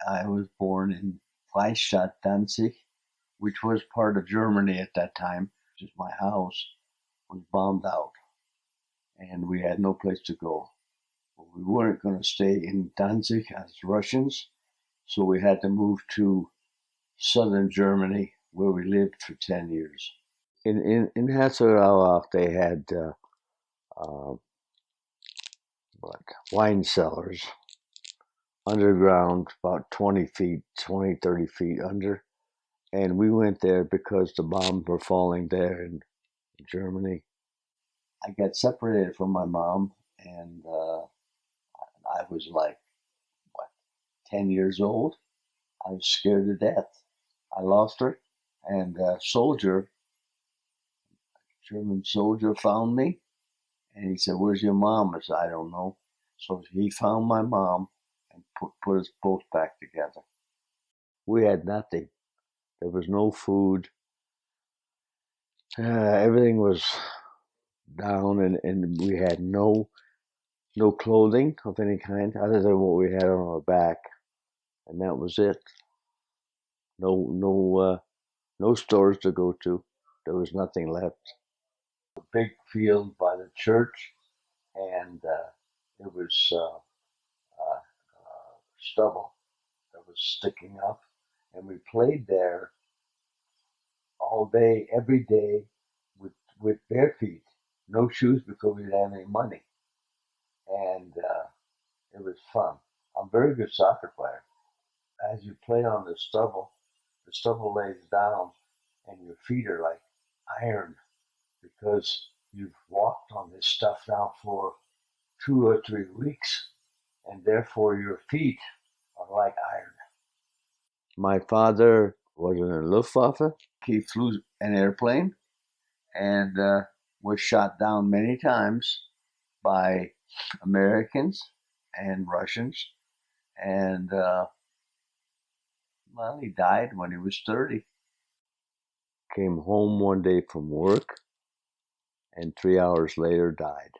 I was born in Freistadt, Danzig, which was part of Germany at that time. Just my house was bombed out, and we had no place to go. We weren't going to stay in Danzig as Russians, so we had to move to southern Germany, where we lived for 10 years. In Hasselauach, they had uh, what, wine cellars underground, about 20 feet, 20, 30 feet under. And we went there because the bombs were falling there in Germany. I got separated from my mom, and I was like, what, 10 years old? I was scared to death. I lost her, and a German soldier found me, and he said, "Where's your mom?" I said, "I don't know." So he found my mom and put us both back together. We had nothing. There was no food. Everything was down, and we had no clothing of any kind other than what we had on our back, and that was it. No stores to go to. There was nothing left. A big field by the church, and it was stubble that was sticking up, and we played there all day, every day, with bare feet, no shoes because we didn't have any money, and it was fun. I'm a very good soccer player. As you play on the stubble lays down, and your feet are like iron because you've walked on this stuff now for 2 or 3 weeks, and therefore your feet are like iron. My father was in the Luftwaffe. He flew an airplane and was shot down many times by Americans and Russians. And, well, he died when he was 30. Came home one day from work, and 3 hours later died.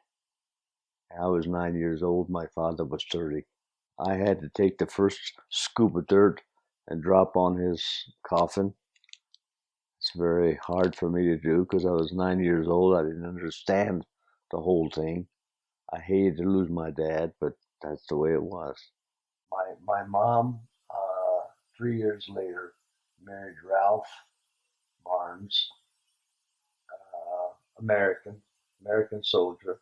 I was 9 years old. My father was 30. I had to take the first scoop of dirt and drop on his coffin. It's very hard for me to do because I was 9 years old. I didn't understand the whole thing. I hated to lose my dad, but that's the way it was. My mom, 3 years later, married Ralph Barnes, American soldier,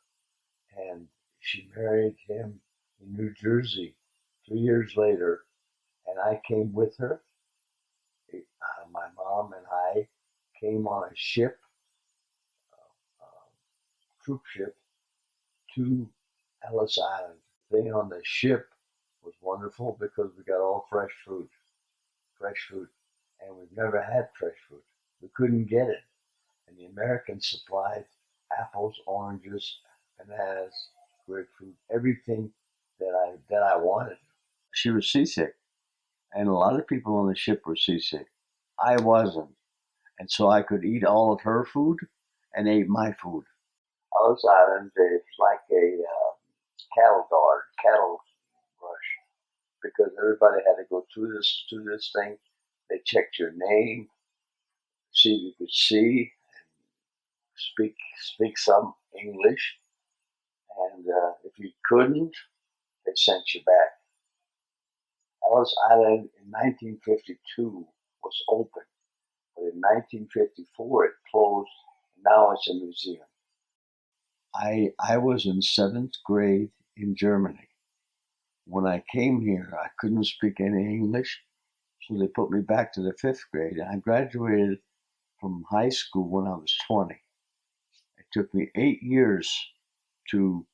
and she married him in New Jersey 3 years later, and I came with her. My mom and I came on a ship, troop ship, to Ellis Island. Thing on the ship was wonderful because we got all fresh food, and we've never had fresh food. We couldn't get it, and the Americans supplied apples, oranges, bananas, grapefruit, everything that I wanted. She was seasick, and a lot of people on the ship were seasick. I wasn't, and so I could eat all of her food and ate my food. Ellis Island is like a cattle rush, because everybody had to go through this thing. They checked your name, see if you could see, and speak some English, and if you couldn't, they sent you back. Ellis Island in 1952 was open, but in 1954 it closed, and now it's a museum. I was in 7th grade in Germany. When I came here, I couldn't speak any English, so they put me back to the 5th grade. I graduated from high school when I was 20. It took me 8 years to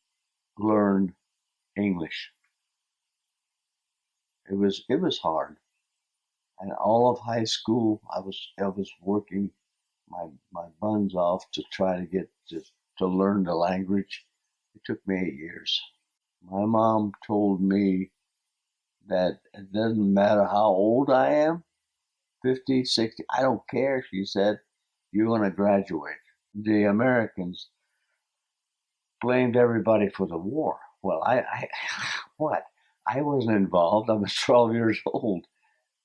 learn English. It was hard, and all of high school I was working my buns off to try to get to learn the language. It took me 8 years. My mom told me that it doesn't matter how old I am, 50, 60, I don't care, she said, you're going to graduate. The Americans blamed everybody for the war. Well, what? I wasn't involved. I was 12 years old.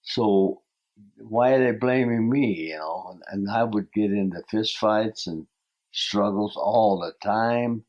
So why are they blaming me? And I would get into fist fights and struggles all the time.